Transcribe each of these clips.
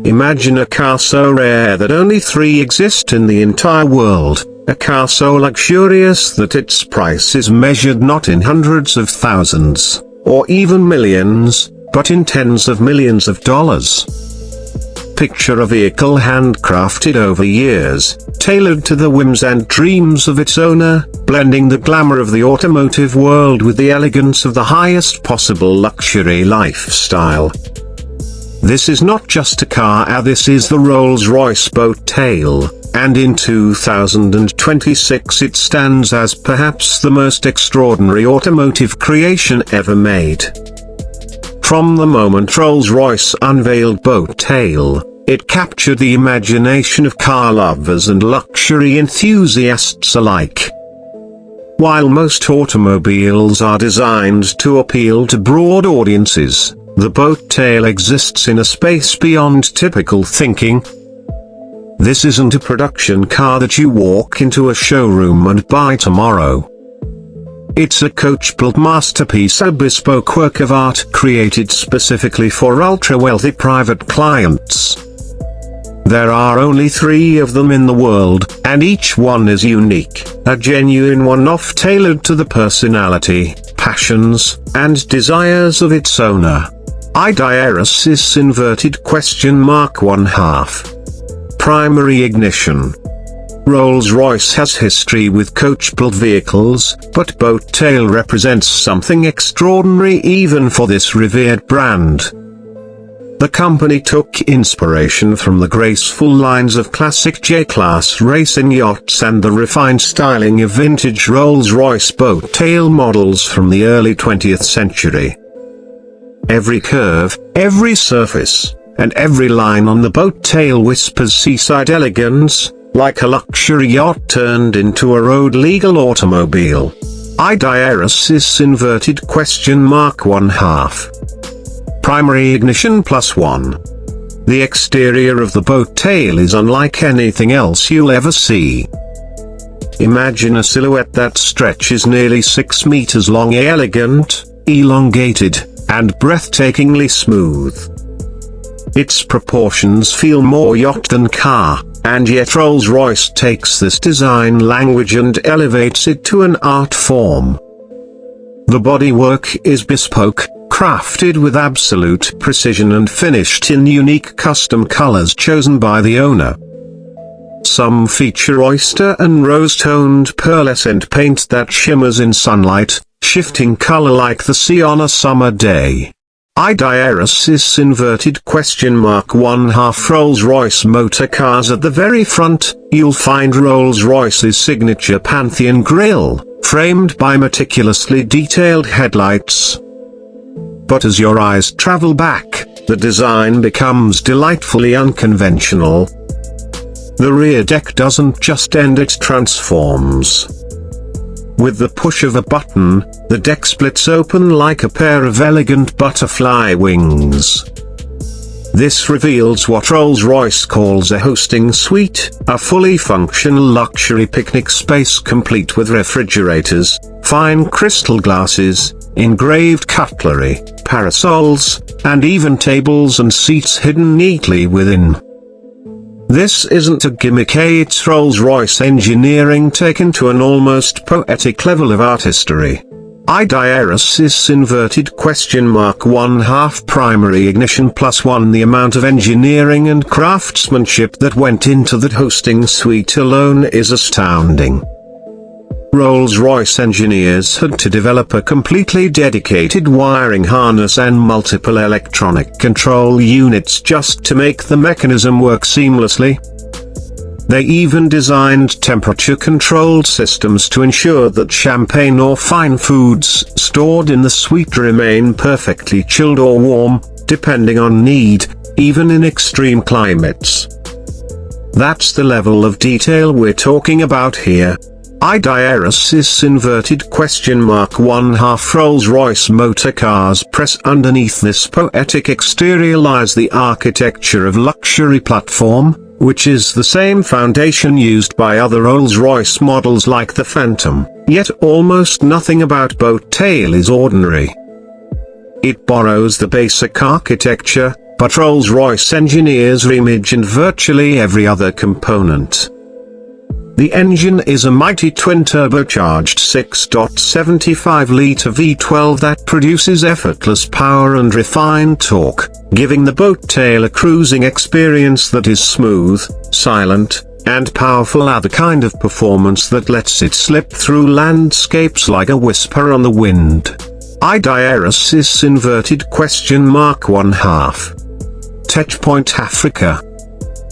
Imagine a car so rare that only 3 exist in the entire world, a car so luxurious that its price is measured not in hundreds of thousands, or even millions, but in tens of millions of dollars. Picture a vehicle handcrafted over years, tailored to the whims and dreams of its owner, blending the glamour of the automotive world with the elegance of the highest possible luxury lifestyle. This is not just a car, this is the Rolls-Royce Boat Tail, and in 2026 it stands as perhaps the most extraordinary automotive creation ever made. From the moment Rolls-Royce unveiled Boat Tail, it captured the imagination of car lovers and luxury enthusiasts alike. While most automobiles are designed to appeal to broad audiences, the Boat Tail exists in a space beyond typical thinking. This isn't a production car that you walk into a showroom and buy tomorrow. It's a coach-built masterpiece, a bespoke work of art created specifically for ultra-wealthy private clients. There are only 3 of them in the world, and each one is unique, a genuine one-off tailored to the personality, passions, and desires of its owner. (1/2) Primary ignition. Rolls-Royce has history with coach-built vehicles, but Boat Tail represents something extraordinary even for this revered brand. The company took inspiration from the graceful lines of classic J-class racing yachts and the refined styling of vintage Rolls-Royce Boat Tail models from the early 20th century. Every curve, every surface, and every line on the Boat Tail whispers seaside elegance, like a luxury yacht turned into a road-legal automobile. (1/2) Primary ignition +1. The exterior of the Boat Tail is unlike anything else you'll ever see. Imagine a silhouette that stretches nearly 6 meters long, elegant, elongated, and breathtakingly smooth. Its proportions feel more yacht than car, and yet Rolls-Royce takes this design language and elevates it to an art form. The bodywork is bespoke, crafted with absolute precision and finished in unique custom colors chosen by the owner. Some feature oyster and rose-toned pearlescent paint that shimmers in sunlight, shifting color like the sea on a summer day. (1/2) Rolls-Royce motor cars. At the very front, you'll find Rolls-Royce's signature Pantheon grille, framed by meticulously detailed headlights. But as your eyes travel back, the design becomes delightfully unconventional. The rear deck doesn't just end, it transforms. With the push of a button, the deck splits open like a pair of elegant butterfly wings. This reveals what Rolls-Royce calls a hosting suite, a fully functional luxury picnic space complete with refrigerators, fine crystal glasses, engraved cutlery, parasols, and even tables and seats hidden neatly within. This isn't a gimmick, it's Rolls-Royce engineering taken to an almost poetic level of artistry. (1/2) Primary ignition +1. The amount of engineering and craftsmanship that went into that hosting suite alone is astounding. Rolls-Royce engineers had to develop a completely dedicated wiring harness and multiple electronic control units just to make the mechanism work seamlessly. They even designed temperature-controlled systems to ensure that champagne or fine foods stored in the suite remain perfectly chilled or warm, depending on need, even in extreme climates. That's the level of detail we're talking about here. (1/2) Rolls-Royce motor cars press. Underneath this poetic exterior lies the architecture of luxury platform, which is the same foundation used by other Rolls-Royce models like the Phantom, yet almost nothing about Boat Tail is ordinary. It borrows the basic architecture, but Rolls-Royce engineers reimagined virtually every other component. The engine is a mighty twin-turbocharged 6.75-litre V12 that produces effortless power and refined torque, giving the boat tail a cruising experience that is smooth, silent, and powerful, the kind of performance that lets it slip through landscapes like a whisper on the wind. Idiosis inverted question mark 1/2. Touchpoint Africa.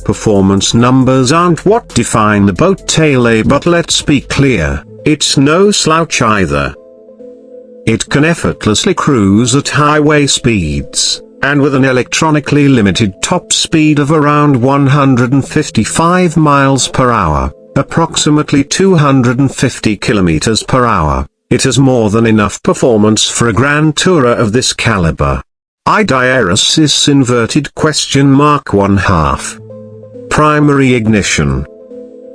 Performance numbers aren't what define the boat tail, but let's be clear, it's no slouch either. It can effortlessly cruise at highway speeds, and with an electronically limited top speed of around 155 miles per hour, approximately 250 kilometers per hour, it has more than enough performance for a grand tourer of this caliber. Idiosis inverted question mark 1/2. Primary ignition.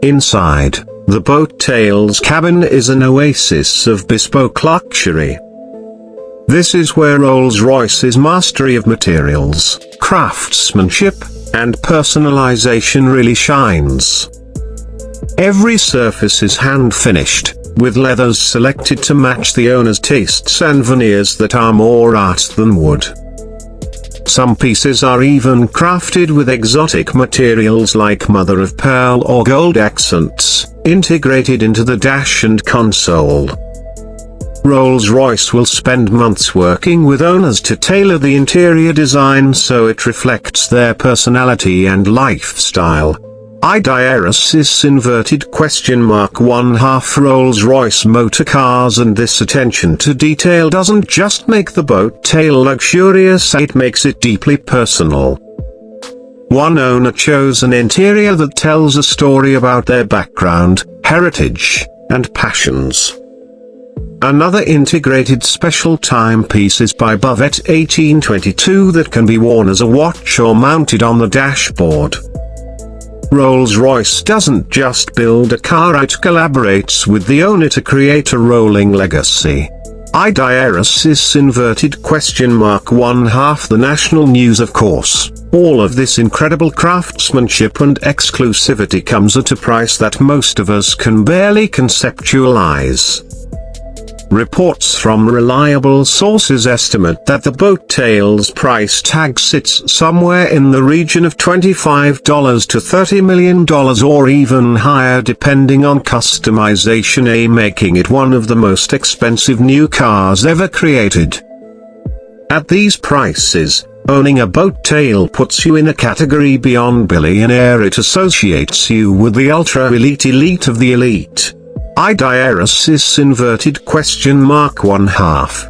Inside, the boat tail's cabin is an oasis of bespoke luxury. This is where Rolls-Royce's mastery of materials, craftsmanship, and personalization really shines. Every surface is hand-finished, with leathers selected to match the owner's tastes and veneers that are more art than wood. Some pieces are even crafted with exotic materials like mother-of-pearl or gold accents, integrated into the dash and console. Rolls-Royce will spend months working with owners to tailor the interior design so it reflects their personality and lifestyle. Idiosis inverted question mark 1/2. Rolls-Royce motor cars, and this attention to detail doesn't just make the boat tail luxurious, it makes it deeply personal. One owner chose an interior that tells a story about their background, heritage, and passions. Another integrated special timepieces by Bovet 1822 that can be worn as a watch or mounted on the dashboard. Rolls-Royce doesn't just build a car, it collaborates with the owner to create a rolling legacy. Idiosis inverted question mark 1/2. The national news, of course. All of this incredible craftsmanship and exclusivity comes at a price that most of us can barely conceptualize. Reports from reliable sources estimate that the boat tail's price tag sits somewhere in the region of $25 to $30 million or even higher depending on customization, making it one of the most expensive new cars ever created. At these prices, owning a boat tail puts you in a category beyond billionaire. It associates you with the ultra-elite of the elite. Idiosis inverted question mark 1/2.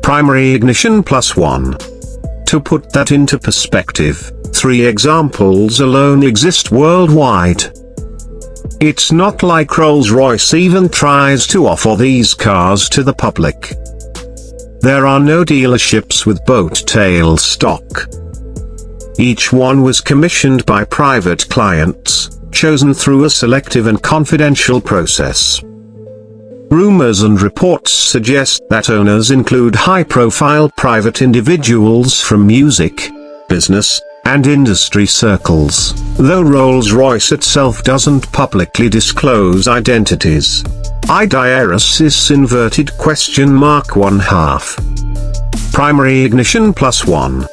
Primary ignition +1. To put that into perspective, 3 examples alone exist worldwide. It's not like Rolls-Royce even tries to offer these cars to the public. There are no dealerships with boat tail stock. Each one was commissioned by private clients, chosen through a selective and confidential process. Rumors and reports suggest that owners include high-profile private individuals from music, business, and industry circles, though Rolls-Royce itself doesn't publicly disclose identities. Idiosis inverted question mark 1/2. Primary ignition +1.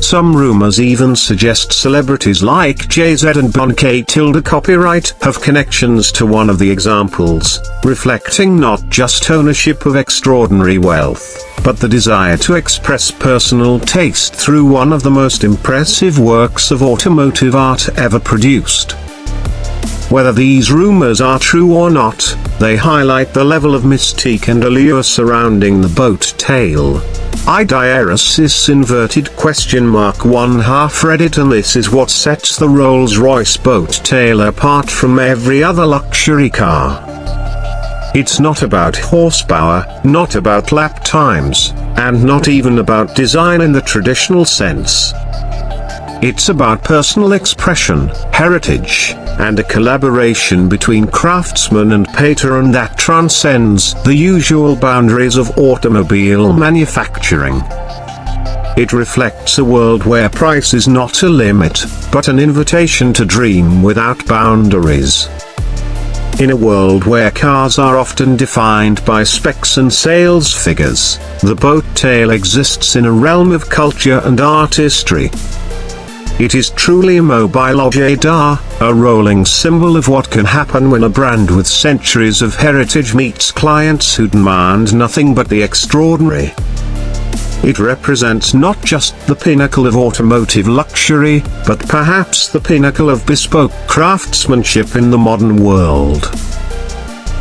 Some rumors even suggest celebrities like Jay-Z and Bonke Tilda copyright have connections to one of the examples, reflecting not just ownership of extraordinary wealth, but the desire to express personal taste through one of the most impressive works of automotive art ever produced. Whether these rumors are true or not, they highlight the level of mystique and allure surrounding the boat tail. Idiosis inverted question mark 1/2 Reddit, and this is what sets the Rolls-Royce Boat Tail apart from every other luxury car. It's not about horsepower, not about lap times, and not even about design in the traditional sense. It's about personal expression, heritage, and a collaboration between craftsman and patron that transcends the usual boundaries of automobile manufacturing. It reflects a world where price is not a limit, but an invitation to dream without boundaries. In a world where cars are often defined by specs and sales figures, the Boat Tail exists in a realm of culture and artistry. It is truly a mobile objet d'art, a rolling symbol of what can happen when a brand with centuries of heritage meets clients who demand nothing but the extraordinary. It represents not just the pinnacle of automotive luxury, but perhaps the pinnacle of bespoke craftsmanship in the modern world.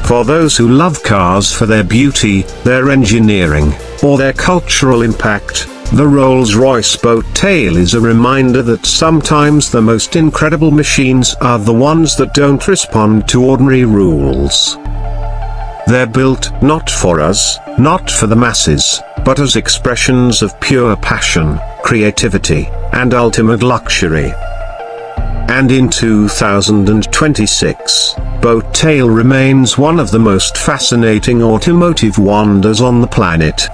For those who love cars for their beauty, their engineering, or their cultural impact, the Rolls-Royce Boat Tail is a reminder that sometimes the most incredible machines are the ones that don't respond to ordinary rules. They're built not for us, not for the masses, but as expressions of pure passion, creativity, and ultimate luxury. And in 2026, Boat Tail remains one of the most fascinating automotive wonders on the planet.